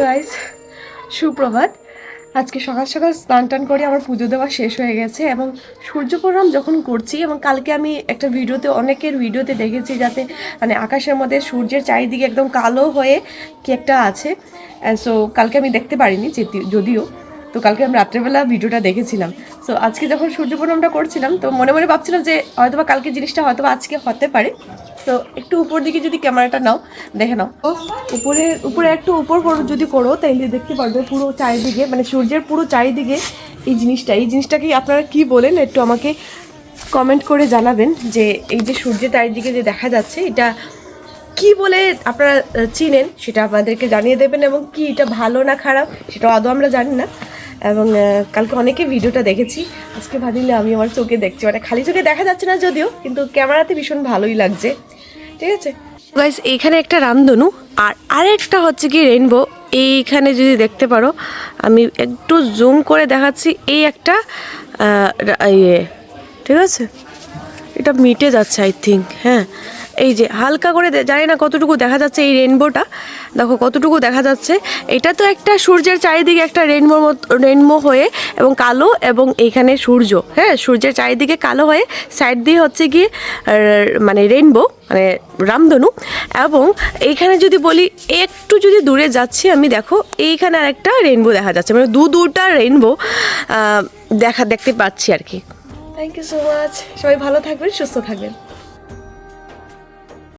Guys, সুপ্রভাত। আজকে সকাল সকাল স্নান টান করে আমার পুজো দেওয়া শেষ হয়ে গেছে এবং সূর্য প্রণাম যখন করছি, এবং কালকে আমি একটা ভিডিওতে অনেকের ভিডিওতে দেখেছি যাতে মানে আকাশের মধ্যে সূর্যের চারিদিকে একদম কালো হয়ে কি একটা আছে। সো কালকে আমি দেখতে পারিনি যদিও, তো কালকে আমি রাত্রেবেলা ভিডিওটা দেখেছিলাম। সো আজকে যখন সূর্য প্রণামটা করছিলাম তো মনে মনে ভাবছিলাম যে হয়তোবা কালকে জিনিসটা হয়তোবা আজকে হতে পারে। তো একটু উপর দিকে যদি ক্যামেরাটা নাও, দেখে নাও, উপরে একটু উপর যদি করো তাইলে দেখতে পারবে পুরো চারিদিকে, মানে সূর্যের পুরো চারিদিকে এই জিনিসটাকে আপনারা কি বলেন একটু আমাকে কমেন্ট করে জানাবেন যে এই যে সূর্যের চারিদিকে যে দেখা যাচ্ছে এটা কি বলে আপনারা চিনেন সেটা আমাদেরকে জানিয়ে দেবেন, এবং কি এটা ভালো না খারাপ সেটা আদৌ আমরা জানি না। এবং কালকে অনেকে ভিডিওটা দেখেছি, আজকে ভাবিলে আমি আমার চোখে দেখছি, মানে খালি চোখে দেখা যাচ্ছে না যদিও, কিন্তু ক্যামেরাতে ভীষণ ভালোই লাগছে। ঠিক আছে গাইস, এইখানে একটা রামধনু আর আরেকটা হচ্ছে কি রেইনবো। এইখানে যদি দেখতে পারো, আমি একটু জুম করে দেখাচ্ছি, এই একটা ইয়ে, ঠিক আছে, এটা মিটে যাচ্ছে আই থিঙ্ক। হ্যাঁ, এই যে হালকা করে জানি না কতটুকু দেখা যাচ্ছে এই রেইনবোটা, দেখো কতটুকু দেখা যাচ্ছে। এটা তো একটা সূর্যের চারিদিকে একটা রেইনবো হয়ে এবং কালো, এবং এইখানে সূর্য, হ্যাঁ সূর্যের চারিদিকে কালো হয়ে সাইড দিয়ে হচ্ছে গিয়ে মানে রেইনবো, মানে রামধনু। এবং এইখানে যদি বলি একটু যদি দূরে যাচ্ছি আমি, দেখো এইখানে আর একটা রেইনবো দেখা যাচ্ছে, মানে দুটা রেইনবো দেখতে পাচ্ছি আর কি। থ্যাংক ইউ সো মাচ, সবাই ভালো থাকবেন, সুস্থ থাকবেন।